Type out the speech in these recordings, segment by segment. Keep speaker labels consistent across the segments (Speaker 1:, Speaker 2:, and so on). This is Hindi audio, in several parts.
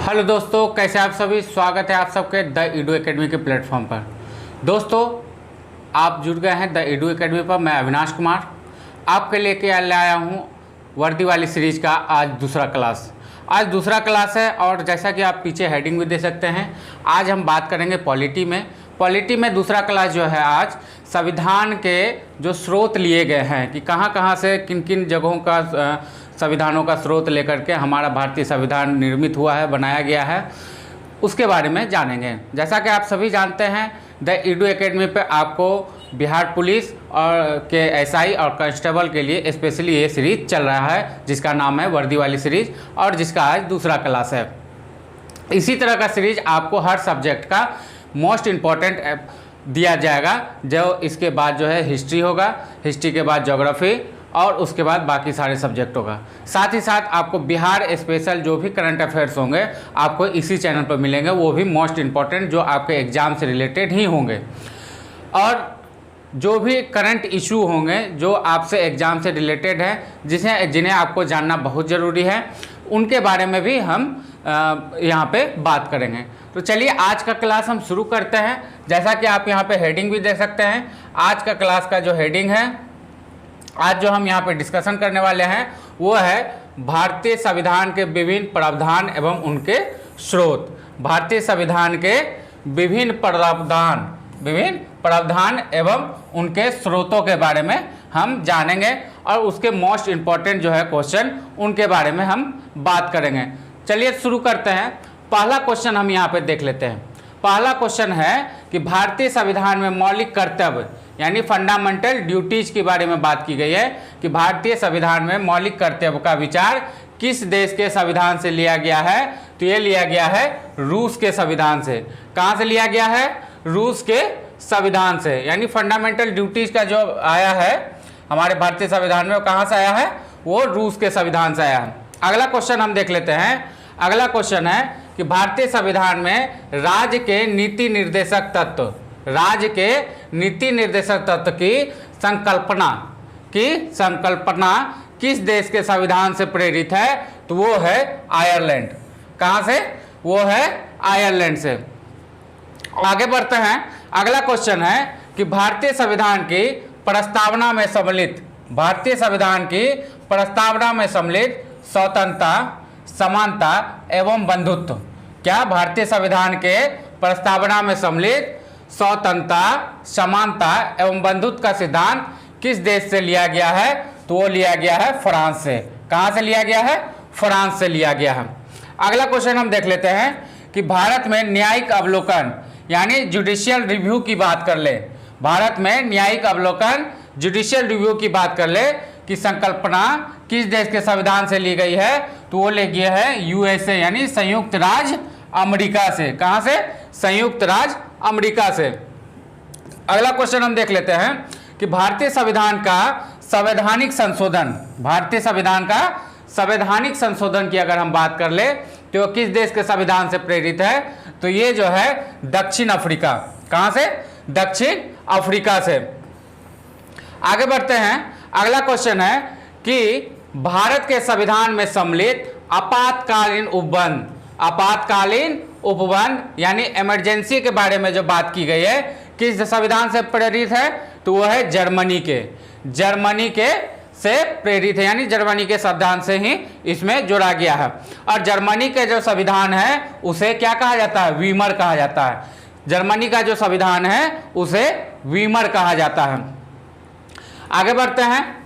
Speaker 1: हेलो दोस्तों, कैसे आप सभी। स्वागत है आप सबके द ईडू एकेडमी के प्लेटफॉर्म पर। दोस्तों, आप जुड़ गए हैं द ईडू एकेडमी पर। मैं अविनाश कुमार आपके लेके आया हूँ वर्दी वाली सीरीज़ का आज दूसरा क्लास है। और जैसा कि आप पीछे हेडिंग भी दे सकते हैं, आज हम बात करेंगे पॉलिटी में दूसरा क्लास जो है आज संविधान के जो स्रोत लिए गए हैं कि कहाँ कहाँ से किन किन जगहों का संविधानों का स्रोत लेकर के हमारा भारतीय संविधान निर्मित हुआ है, बनाया गया है, उसके बारे में जानेंगे। जैसा कि आप सभी जानते हैं, द ईडू एकेडमी पे आपको बिहार पुलिस और के एसआई और कांस्टेबल के लिए स्पेशली ये सीरीज चल रहा है जिसका नाम है वर्दी वाली सीरीज, और जिसका आज दूसरा क्लास है। इसी तरह का सीरीज आपको हर सब्जेक्ट का मोस्ट इम्पॉर्टेंट दिया जाएगा। जो इसके बाद जो है हिस्ट्री होगा, हिस्ट्री के बाद ज्योग्राफी, और उसके बाद बाकी सारे सब्जेक्ट होगा। साथ ही साथ आपको बिहार स्पेशल जो भी करंट अफेयर्स होंगे आपको इसी चैनल पर मिलेंगे, वो भी मोस्ट इम्पॉर्टेंट जो आपके एग्ज़ाम से रिलेटेड ही होंगे। और जो भी करंट इशू होंगे जो आपसे एग्ज़ाम से रिलेटेड है, जिन्हें आपको जानना बहुत ज़रूरी है, उनके बारे में भी हम यहाँ पे बात करेंगे। तो चलिए आज का क्लास हम शुरू करते हैं। जैसा कि आप यहाँ पे हेडिंग भी देख सकते हैं, आज का क्लास का जो हेडिंग है, आज जो हम यहाँ पे डिस्कशन करने वाले हैं वो है भारतीय संविधान के विभिन्न प्रावधान एवं उनके स्रोत। भारतीय संविधान के विभिन्न प्रावधान एवं उनके स्रोतों के बारे में हम जानेंगे, और उसके मोस्ट इम्पॉर्टेंट जो है क्वेश्चन उनके बारे में हम बात करेंगे। चलिए शुरू करते हैं। पहला क्वेश्चन हम यहाँ पे देख लेते हैं। पहला क्वेश्चन है कि भारतीय संविधान में मौलिक कर्तव्य यानी फंडामेंटल ड्यूटीज के बारे में बात की गई है कि भारतीय संविधान में मौलिक कर्तव्य का विचार किस देश के संविधान से लिया गया है। तो ये लिया गया है रूस के संविधान से। कहाँ से लिया गया है? रूस के संविधान से। यानी फंडामेंटल ड्यूटीज का जो आया है हमारे भारतीय संविधान में, वो कहाँ से आया है? वो रूस के संविधान से आया है। अगला क्वेश्चन हम देख लेते हैं। अगला क्वेश्चन है कि भारतीय संविधान में राज्य के नीति निर्देशक तत्व की संकल्पना किस देश के संविधान से प्रेरित है? तो वो है आयरलैंड। कहाँ से? वो है आयरलैंड से। आगे बढ़ते हैं। अगला क्वेश्चन है कि भारतीय संविधान की प्रस्तावना में सम्मिलित स्वतंत्रता, समानता एवं बंधुत्व। क्या भारतीय संविधान के प्रस्तावना में सम्मिलित स्वतंत्रता, समानता एवं बंधुत्व का सिद्धांत किस देश से लिया गया है? तो वो लिया गया है फ्रांस से। कहाँ से लिया गया है? फ्रांस से लिया गया है। अगला क्वेश्चन हम देख लेते हैं कि भारत में न्यायिक अवलोकन यानी जुडिशियल रिव्यू की बात कर ले। भारत में न्यायिक अवलोकन जुडिशियल रिव्यू की बात कर ले कि संकल्पना किस देश के संविधान से ली गई है? तो वो ले गया है यूएसए यानी संयुक्त राज्य अमेरिका से। कहाँ से? संयुक्त राज्य अमेरिका से। अगला क्वेश्चन हम देख लेते हैं कि भारतीय संविधान का संवैधानिक संशोधन की अगर हम बात कर ले तो किस देश के संविधान से प्रेरित है? तो ये जो है दक्षिण अफ्रीका। कहाँ से? दक्षिण अफ्रीका से। आगे बढ़ते हैं। अगला क्वेश्चन है कि भारत के संविधान में सम्मिलित आपातकालीन उपबंध यानी इमरजेंसी के बारे में जो बात की गई है किस संविधान से प्रेरित है? तो वो है जर्मनी के से प्रेरित है, यानी जर्मनी के संविधान से ही इसमें जोड़ा गया है। और जर्मनी के जो संविधान है उसे क्या कहा जाता है? वीमर कहा जाता है। जर्मनी का जो संविधान है उसे वीमर कहा जाता है। आगे बढ़ते हैं।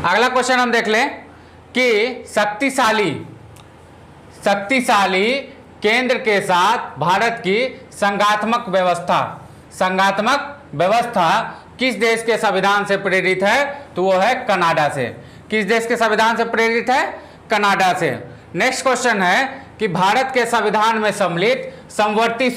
Speaker 1: अगला क्वेश्चन हम देख लें कि शक्तिशाली केंद्र के साथ भारत की संघात्मक व्यवस्था किस देश के संविधान से प्रेरित है? तो वो है कनाडा से। किस देश के संविधान से प्रेरित है? कनाडा से। नेक्स्ट क्वेश्चन है कि भारत के संविधान में सम्मिलित समवर्ती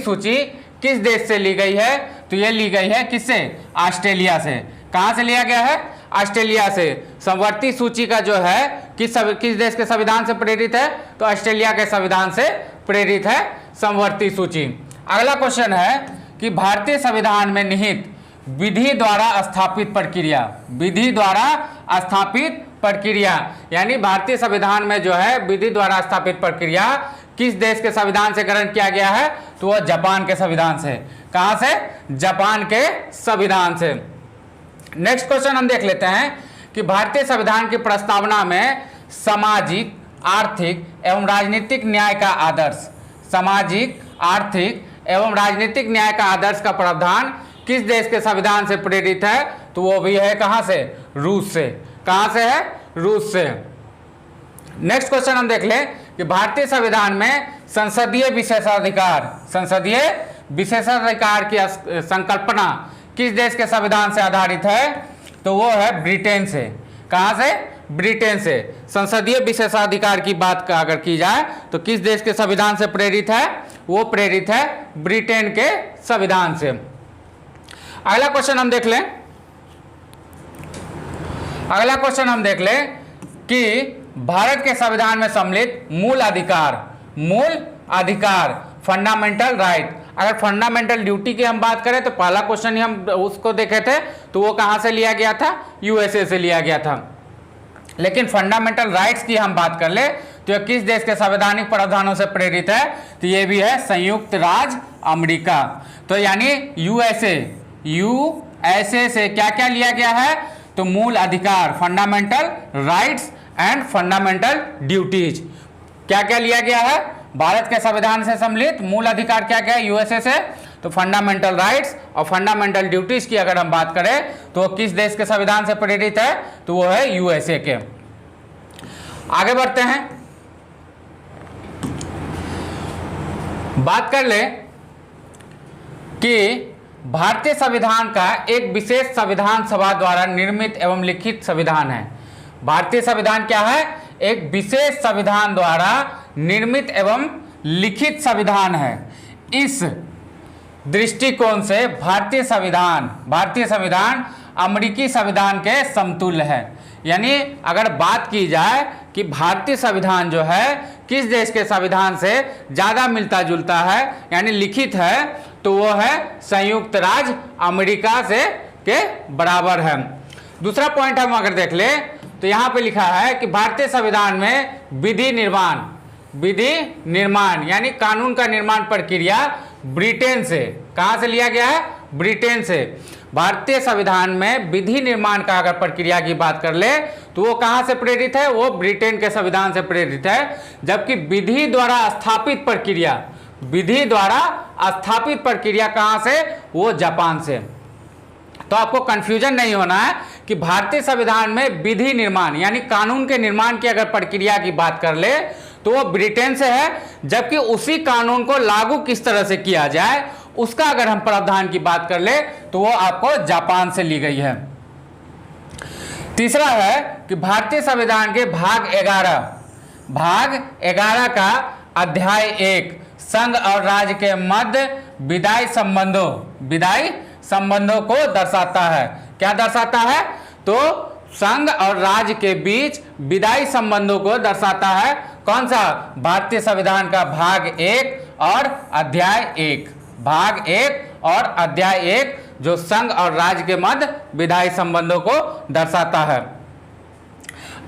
Speaker 1: सूची किस देश से ली गई है? तो ये ली गई है किससे? ऑस्ट्रेलिया से। कहाँ से लिया गया है? ऑस्ट्रेलिया से। समवर्ती सूची का जो है किस देश के संविधान से प्रेरित है? तो ऑस्ट्रेलिया के संविधान से प्रेरित है समवर्ती सूची। अगला क्वेश्चन है कि भारतीय संविधान में निहित विधि द्वारा स्थापित प्रक्रिया, विधि द्वारा स्थापित प्रक्रिया, यानी भारतीय संविधान में जो है विधि द्वारा स्थापित प्रक्रिया किस देश के संविधान से ग्रहण किया गया है? तो वह जापान के संविधान से। कहां से? जापान के संविधान से। नेक्स्ट क्वेश्चन हम देख लेते हैं कि भारतीय संविधान की प्रस्तावना में सामाजिक, आर्थिक एवं राजनीतिक न्याय का आदर्श, सामाजिक, आर्थिक एवं राजनीतिक न्याय का आदर्श का प्रावधान किस देश के संविधान से प्रेरित है? तो वो भी है कहां से? रूस से। कहां से है? रूस से। नेक्स्ट क्वेश्चन हम देख लें कि भारतीय संविधान में संसदीय विशेषाधिकार, संसदीय विशेषाधिकार की संकल्पना किस देश के संविधान से आधारित है? तो वो है ब्रिटेन से। कहां से? ब्रिटेन से। संसदीय विशेषाधिकार की बात का अगर की जाए तो किस देश के संविधान से प्रेरित है? वो प्रेरित है ब्रिटेन के संविधान से। अगला क्वेश्चन हम देख लें, अगला क्वेश्चन हम देख लें कि भारत के संविधान में सम्मिलित मूल अधिकार, मूल अधिकार, फंडामेंटल राइट। अगर फंडामेंटल ड्यूटी की हम बात करें तो पहला क्वेश्चन ही हम उसको देखे थे, तो वो कहां से लिया गया था? यूएसए से लिया गया था। लेकिन फंडामेंटल राइट्स की हम बात कर ले तो यह किस देश के संवैधानिक प्रावधानों से प्रेरित है? तो ये भी है संयुक्त राज्य अमेरिका। तो यानी यूएसए, यूएसए से क्या क्या लिया गया है? तो मूल अधिकार, fundamental rights and fundamental duties, क्या क्या लिया गया है? भारत के संविधान से सम्मिलित मूल अधिकार क्या क्या है? यूएसए से। तो फंडामेंटल राइट्स और फंडामेंटल ड्यूटीज की अगर हम बात करें तो किस देश के संविधान से प्रेरित है? तो वो है यूएसए के। आगे बढ़ते हैं, बात कर ले कि भारतीय संविधान का एक विशेष संविधान सभा द्वारा निर्मित एवं लिखित संविधान है। भारतीय संविधान क्या है? एक विशेष संविधान द्वारा निर्मित एवं लिखित संविधान है। इस दृष्टिकोण से भारतीय संविधान अमेरिकी संविधान के समतुल्य है। यानी अगर बात की जाए कि भारतीय संविधान जो है किस देश के संविधान से ज़्यादा मिलता जुलता है यानी लिखित है, तो वो है संयुक्त राज्य अमेरिका से के बराबर है। दूसरा पॉइंट हम अगर देख ले तो यहाँ पे लिखा है कि भारतीय संविधान में विधि निर्माण यानी कानून का निर्माण प्रक्रिया ब्रिटेन से, कहाँ से लिया गया है? ब्रिटेन से। भारतीय संविधान में विधि निर्माण का अगर प्रक्रिया की बात कर ले तो वो कहाँ से प्रेरित है? वो ब्रिटेन के संविधान से प्रेरित है। जबकि विधि द्वारा स्थापित प्रक्रिया कहाँ से? वो जापान से। तो आपको कंफ्यूजन नहीं होना है कि भारतीय संविधान में विधि निर्माण यानी कानून के निर्माण की अगर प्रक्रिया की बात कर ले तो वो ब्रिटेन से है, जबकि उसी कानून को लागू किस तरह से किया जाए उसका अगर हम प्रावधान की बात कर ले तो वो आपको जापान से ली गई है। तीसरा है कि भारतीय संविधान के भाग 11 का अध्याय 1 संघ और राज्य के मध्य विधायी संबंधों को दर्शाता है। क्या दर्शाता है? तो संघ और राज्य के बीच विधायी संबंधों को दर्शाता है। कौन सा? भारतीय संविधान का भाग 1 और अध्याय 1, भाग 1 और अध्याय 1 जो संघ और राज्य के मध्य विधायी संबंधों को दर्शाता है।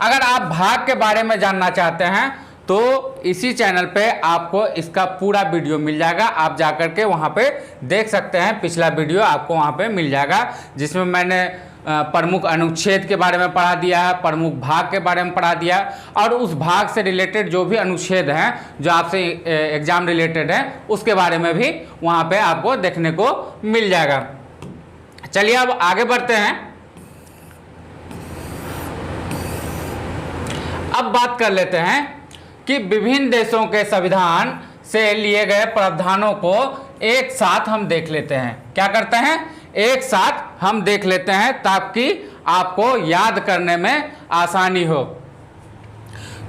Speaker 1: अगर आप भाग के बारे में जानना चाहते हैं तो इसी चैनल पे आपको इसका पूरा वीडियो मिल जाएगा, आप जाकर के वहाँ पे देख सकते हैं। पिछला वीडियो आपको वहाँ पे मिल जाएगा जिसमें मैंने प्रमुख अनुच्छेद के बारे में पढ़ा दिया है, प्रमुख भाग के बारे में पढ़ा दिया है और उस भाग से रिलेटेड जो भी अनुच्छेद हैं जो आपसे एग्जाम रिलेटेड हैं उसके बारे में भी वहाँ पे आपको देखने को मिल जाएगा। चलिए अब आगे बढ़ते हैं। अब बात कर लेते हैं कि विभिन्न देशों के संविधान से लिए गए प्रावधानों को एक साथ हम देख लेते हैं। क्या करते हैं? एक साथ हम देख लेते हैं ताकि आपको याद करने में आसानी हो।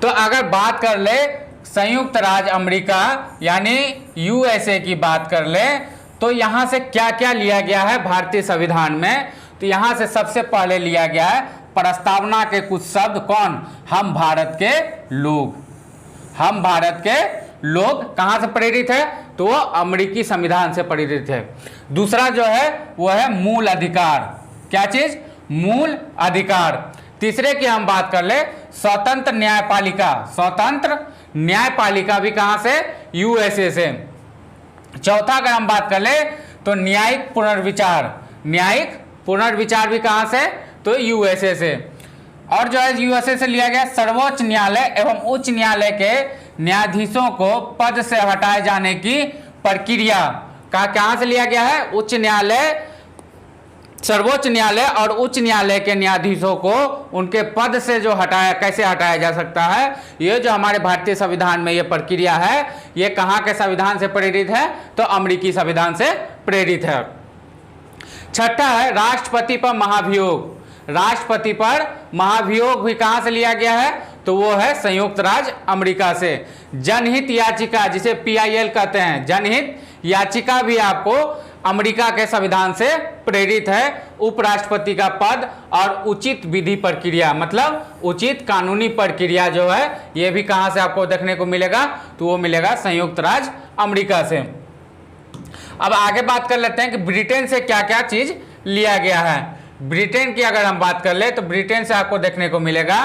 Speaker 1: तो अगर बात कर ले संयुक्त राज्य अमेरिका यानी यूएसए की बात कर ले तो यहाँ से क्या क्या लिया गया है भारतीय संविधान में? तो यहाँ से सबसे पहले लिया गया है प्रस्तावना के कुछ शब्द। कौन? हम भारत के लोग। हम भारत के लोग कहाँ से प्रेरित है? तो वो अमेरिकी संविधान से प्रेरित है। दूसरा जो है वो है मूल अधिकार। क्या चीज? मूल अधिकार। तीसरे की हम बात कर ले, स्वतंत्र न्यायपालिका। स्वतंत्र न्यायपालिका भी कहां से? यूएसए से। चौथा अगर हम बात कर ले तो न्यायिक पुनर्विचार। न्यायिक पुनर्विचार भी कहां से? तो यूएसए से। और जो है यूएसए से लिया गया सर्वोच्च न्यायालय एवं उच्च न्यायालय के न्यायाधीशों को पद से हटाए जाने की प्रक्रिया का कहां से लिया गया है? उच्च न्यायालय, सर्वोच्च न्यायालय और उच्च न्यायालय के न्यायाधीशों को उनके पद से जो कैसे हटाया जा सकता है, ये जो हमारे भारतीय संविधान में ये प्रक्रिया है, ये कहाँ के संविधान से प्रेरित है? तो अमेरिकी संविधान से प्रेरित है। छठा है राष्ट्रपति पर महाभियोग। राष्ट्रपति पर महाभियोग भी कहां से लिया गया है? तो वो है संयुक्त राज्य अमेरिका से। जनहित याचिका, जिसे PIL कहते हैं, जनहित याचिका भी आपको अमेरिका के संविधान से प्रेरित है। उपराष्ट्रपति का पद और उचित विधि प्रक्रिया, मतलब उचित कानूनी प्रक्रिया जो है, ये भी कहां से आपको देखने को मिलेगा? तो वो मिलेगा संयुक्त राज्य अमेरिका से। अब आगे बात कर लेते हैं कि ब्रिटेन से क्या क्या चीज लिया गया है। ब्रिटेन की अगर हम बात कर ले तो ब्रिटेन से आपको देखने को मिलेगा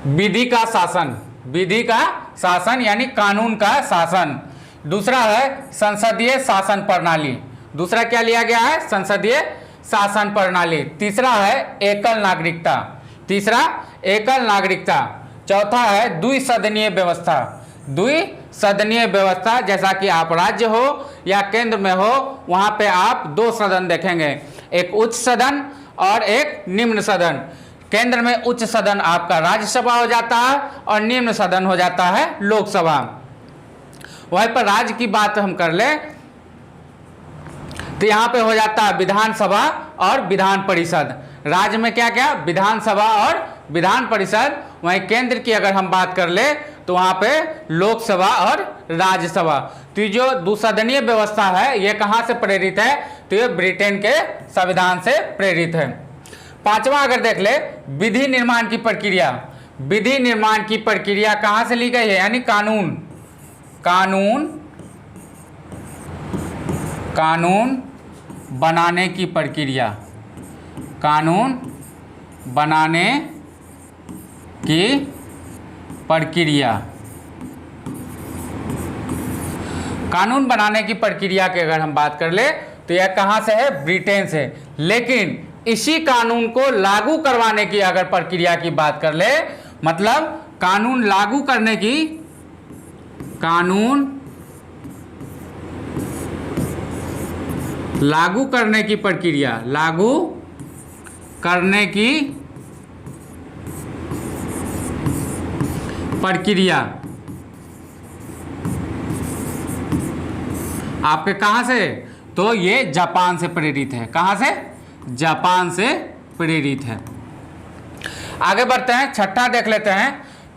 Speaker 1: विधि का शासन। विधि का शासन यानी कानून का शासन। दूसरा है संसदीय शासन प्रणाली। दूसरा क्या लिया गया है? संसदीय शासन प्रणाली। तीसरा है एकल नागरिकता। तीसरा एकल नागरिकता। चौथा है द्विसदनीय व्यवस्था। द्विसदनीय व्यवस्था, जैसा कि आप राज्य हो या केंद्र में हो, वहां पे आप दो सदन देखेंगे, एक उच्च सदन और एक निम्न सदन। केंद्र में उच्च सदन आपका राज्यसभा हो जाता है और निम्न सदन हो जाता है लोकसभा। वहीं पर राज्य की बात हम कर ले तो यहां पे हो जाता है विधानसभा और विधान परिषद। राज्य में क्या क्या? विधानसभा और विधान परिषद। वहीं केंद्र की अगर हम बात कर ले तो वहां पे लोकसभा और राज्यसभा। तो ये जो द्विसदनीय व्यवस्था है ये कहां से प्रेरित है? तो ये ब्रिटेन के संविधान से प्रेरित है। पांचवा अगर देख ले, विधि निर्माण की प्रक्रिया। विधि निर्माण की प्रक्रिया कहां से ली गई है? यानी कानून। कानून बनाने की प्रक्रिया। कानून बनाने की प्रक्रिया। कानून बनाने की प्रक्रिया की अगर हम बात कर ले तो यह कहां से है? ब्रिटेन से। लेकिन इसी कानून को लागू करवाने की अगर प्रक्रिया की बात कर ले, मतलब कानून लागू करने की, कानून लागू करने की प्रक्रिया, लागू करने की प्रक्रिया आपके कहां से? तो ये जापान से प्रेरित है। कहां से? जापान से प्रेरित है। आगे बढ़ते हैं, छठा देख लेते हैं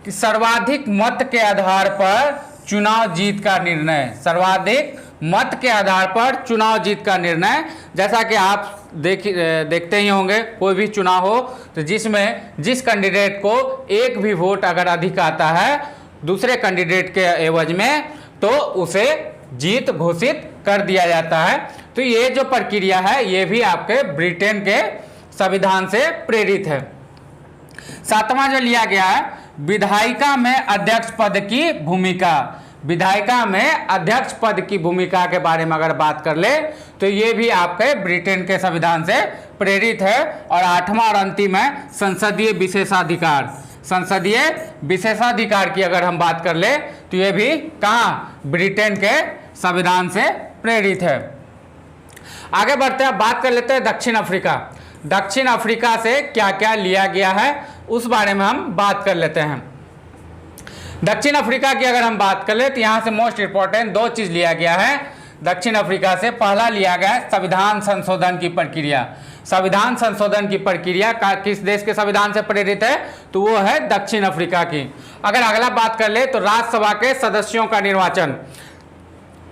Speaker 1: कि सर्वाधिक मत के आधार पर चुनाव जीत का निर्णय। सर्वाधिक मत के आधार पर चुनाव जीत का निर्णय, जैसा कि आप देखते ही होंगे, कोई भी चुनाव हो तो जिसमें जिस कैंडिडेट को एक भी वोट अगर अधिक आता है दूसरे कैंडिडेट के एवज में, तो उसे जीत घोषित कर दिया जाता है। तो ये जो प्रक्रिया है ये भी आपके ब्रिटेन के संविधान से प्रेरित है। सातवां जो लिया गया है, विधायिका में अध्यक्ष पद की भूमिका। विधायिका में अध्यक्ष पद की भूमिका के बारे में अगर बात कर ले तो ये भी आपके ब्रिटेन के संविधान से प्रेरित है। और आठवां और अंतिम है संसदीय विशेषाधिकार। संसदीय विशेषाधिकार की अगर हम बात कर ले तो ये भी कहाँ? ब्रिटेन के संविधान से प्रेरित है। आगे बढ़ते हैं, बात कर लेते हैं दक्षिण अफ्रीका। दक्षिण अफ्रीका से क्या क्या लिया गया है उस बारे में हम बात कर लेते हैं। दक्षिण अफ्रीका की अगर हम बात कर ले तो यहाँ से मोस्ट इंपॉर्टेंट दो चीज लिया गया है दक्षिण अफ्रीका से। पहला लिया गया है संविधान संशोधन की प्रक्रिया। संविधान संशोधन की प्रक्रिया किस देश के संविधान से प्रेरित है? तो वो है दक्षिण अफ्रीका की। अगर अगला बात कर ले तो राज्यसभा के सदस्यों का निर्वाचन।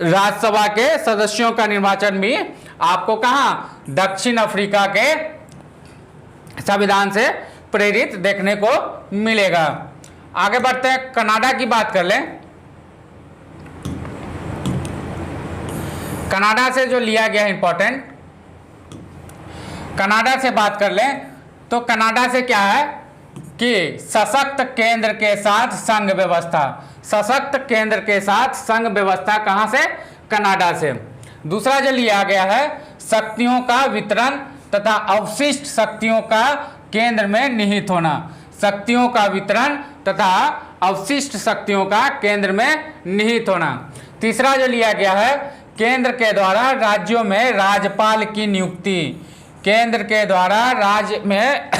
Speaker 1: राज्यसभा के सदस्यों का निर्वाचन भी आपको कहाँ? दक्षिण अफ्रीका के संविधान से प्रेरित देखने को मिलेगा। आगे बढ़ते हैं, कनाडा की बात कर लें। कनाडा से जो लिया गया है इंपॉर्टेंट, कनाडा से बात कर लें तो कनाडा से क्या है कि सशक्त केंद्र के साथ संघ व्यवस्था, सशक्त केंद्र के साथ संघ व्यवस्था कहां से? कनाडा से। दूसरा जो लिया गया है शक्तियों का वितरण तथा अवशिष्ट शक्तियों का केंद्र में निहित होना, शक्तियों का वितरण तथा अवशिष्ट शक्तियों का केंद्र में निहित होना। तीसरा जो लिया गया है केंद्र के द्वारा राज्यों में राज्यपाल की नियुक्ति, केंद्र के द्वारा राज्य में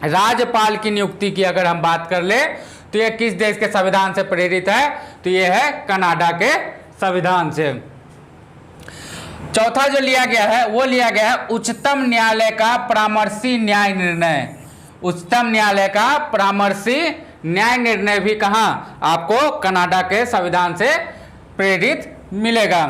Speaker 1: राज्यपाल की नियुक्ति की अगर हम बात कर ले तो यह किस देश के संविधान से प्रेरित है? तो यह है कनाडा के संविधान से। चौथा जो लिया गया है वो लिया गया है उच्चतम न्यायालय का परामर्शी न्याय निर्णय, उच्चतम न्यायालय का परामर्शी न्याय निर्णय भी कहां? आपको कनाडा के संविधान से प्रेरित मिलेगा।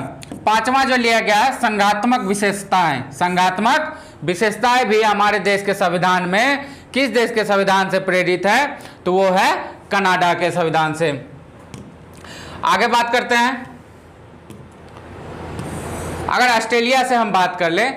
Speaker 1: पांचवा जो लिया गया है संघात्मक विशेषताएं, संघात्मक विशेषताएं भी हमारे देश के संविधान में किस देश के संविधान से प्रेरित है? तो वो है कनाडा के संविधान से। आगे बात करते हैं, अगर ऑस्ट्रेलिया से हम बात कर ले,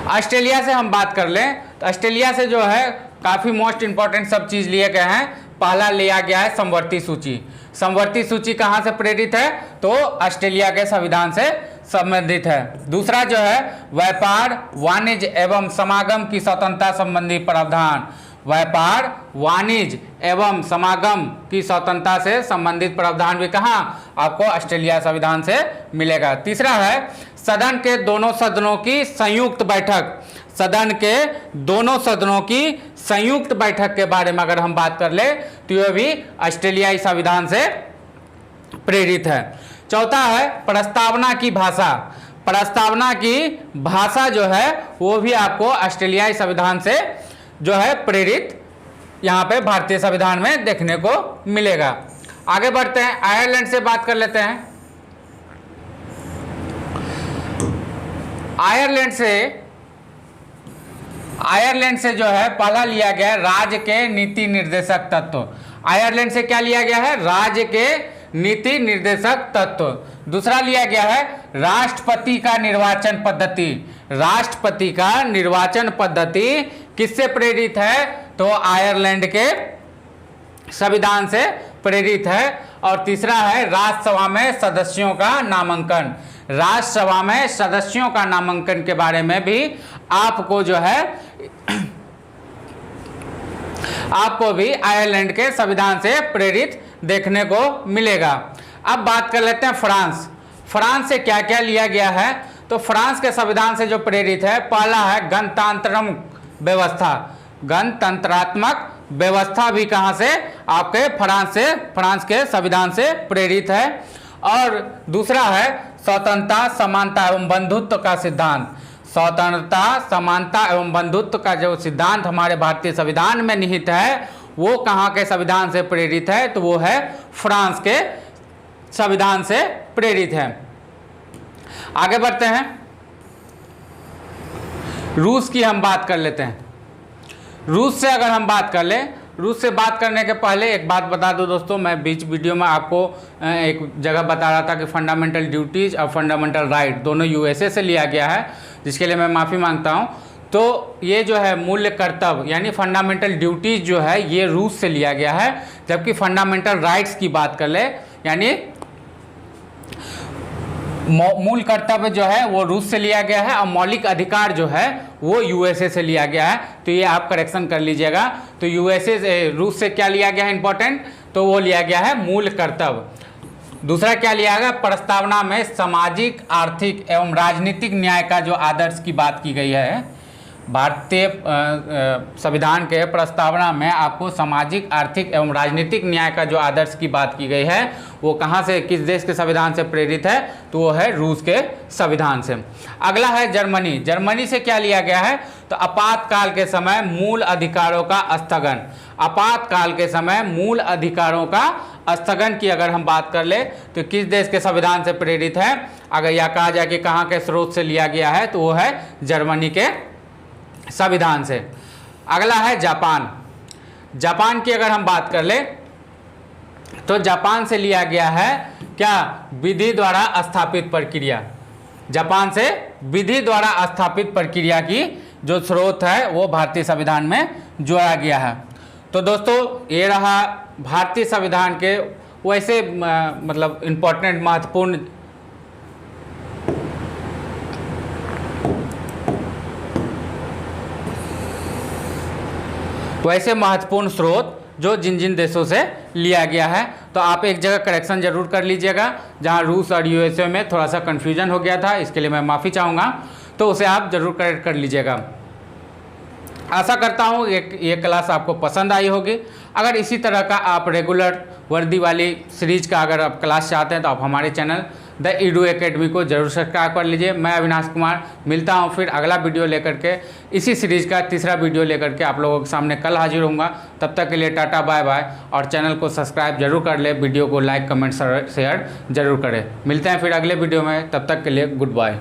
Speaker 1: ऑस्ट्रेलिया से हम बात कर ले तो ऑस्ट्रेलिया से जो है काफी मोस्ट इंपॉर्टेंट सब चीज लिए गए हैं। पहला लिया गया है समवर्ती सूची, समवर्ती सूची कहां से प्रेरित है? तो ऑस्ट्रेलिया के संविधान से संबंधित है। दूसरा जो है व्यापार वाणिज्य एवं समागम की स्वतंत्रता संबंधी प्रावधान, व्यापार वाणिज्य एवं समागम की स्वतंत्रता से संबंधित प्रावधान भी कहां? आपको ऑस्ट्रेलिया संविधान से मिलेगा। तीसरा है सदन के दोनों सदनों की संयुक्त बैठक, सदन के दोनों सदनों की संयुक्त बैठक के बारे में अगर हम बात कर ले तो यह भी ऑस्ट्रेलियाई संविधान से प्रेरित है। चौथा है प्रस्तावना की भाषा, प्रस्तावना की भाषा जो है वो भी आपको ऑस्ट्रेलियाई संविधान से जो है प्रेरित यहाँ पे भारतीय संविधान में देखने को मिलेगा। आगे बढ़ते हैं, आयरलैंड से बात कर लेते हैं। आयरलैंड से जो है पहला लिया गया है राज्य के नीति निर्देशक तत्व, आयरलैंड से क्या लिया गया है? राज्य के नीति निर्देशक तत्व। दूसरा लिया गया है राष्ट्रपति का निर्वाचन पद्धति, राष्ट्रपति का निर्वाचन पद्धति किससे प्रेरित है? तो आयरलैंड के संविधान से प्रेरित है। और तीसरा है राज्यसभा में सदस्यों का नामांकन, राज्यसभा में सदस्यों का नामांकन के बारे में भी आपको जो है आपको भी आयरलैंड के संविधान से प्रेरित देखने को मिलेगा। अब बात कर लेते हैं फ्रांस, फ्रांस से क्या क्या लिया गया है? तो फ्रांस के संविधान से जो प्रेरित है पहला है गणतंत्रात्मक व्यवस्था, गणतंत्रात्मक व्यवस्था भी कहां से? आपके फ्रांस के संविधान से प्रेरित है। और दूसरा है स्वतंत्रता समानता एवं बंधुत्व का सिद्धांत, स्वतंत्रता समानता एवं बंधुत्व का जो सिद्धांत हमारे भारतीय संविधान में निहित है वो कहाँ के संविधान से प्रेरित है? तो वो है फ्रांस के संविधान से प्रेरित है। आगे बढ़ते हैं, रूस की हम बात कर लेते हैं। रूस से अगर हम बात कर ले, रूस से बात करने के पहले एक बात बता दूं दोस्तों, मैं बीच वीडियो में आपको एक जगह बता रहा था कि फंडामेंटल ड्यूटीज और फंडामेंटल राइट दोनों यूएसए से लिया गया है, जिसके लिए मैं माफ़ी मांगता हूं। तो ये जो है मूल्य कर्तव्य यानी फंडामेंटल ड्यूटीज जो है ये रूस से लिया गया है, जबकि फंडामेंटल राइट्स की बात कर ले यानी मूल कर्तव्य जो है वो रूस से लिया गया है और मौलिक अधिकार जो है वो यूएसए से लिया गया है। तो ये आप करेक्शन कर लीजिएगा। तो यूएसए रूस से क्या लिया गया है इंपॉर्टेंट? तो वो लिया गया है मूल कर्तव्य। दूसरा क्या लिया गया? प्रस्तावना में सामाजिक आर्थिक एवं राजनीतिक न्याय का जो आदर्श की बात की गई है, भारतीय संविधान के प्रस्तावना में आपको सामाजिक आर्थिक एवं राजनीतिक न्याय का जो आदर्श की बात की गई है वो कहाँ से, किस देश के संविधान से प्रेरित है? तो वो है रूस के संविधान से। अगला है जर्मनी, जर्मनी से क्या लिया गया है? तो आपातकाल के समय मूल अधिकारों का स्थगन, आपातकाल के समय मूल अधिकारों का स्थगन की अगर हम बात कर ले तो किस देश के संविधान से प्रेरित है? अगर यह कहा जाए कि कहाँ के स्रोत से लिया गया है तो वो है जर्मनी के संविधान से। अगला है जापान, जापान की अगर हम बात कर ले तो जापान से लिया गया है क्या, विधि द्वारा स्थापित प्रक्रिया। जापान से विधि द्वारा स्थापित प्रक्रिया की जो स्रोत है वो भारतीय संविधान में जोड़ा गया है। तो दोस्तों ये रहा भारतीय संविधान के वैसे मतलब इम्पोर्टेंट महत्वपूर्ण स्रोत जो जिन जिन देशों से लिया गया है। तो आप एक जगह करेक्शन जरूर कर लीजिएगा, जहां रूस और यूएसए में थोड़ा सा कन्फ्यूजन हो गया था, इसके लिए मैं माफ़ी चाहूँगा, तो उसे आप जरूर करेक्ट कर लीजिएगा। आशा करता हूँ ये क्लास आपको पसंद आई होगी। अगर इसी तरह का आप रेगुलर वर्दी वाली सीरीज का अगर आप क्लास चाहते हैं तो आप हमारे चैनल द ईडू एकेडमी को जरूर सब्सक्राइब कर लीजिए। मैं अविनाश कुमार मिलता हूँ फिर अगला वीडियो लेकर के, इसी सीरीज का तीसरा वीडियो लेकर के आप लोगों के सामने कल हाजिर होऊंगा। तब तक के लिए टाटा बाय बाय, और चैनल को सब्सक्राइब जरूर कर ले, वीडियो को लाइक कमेंट शेयर जरूर करें। मिलते हैं फिर अगले वीडियो में, तब तक के लिए गुड बाय।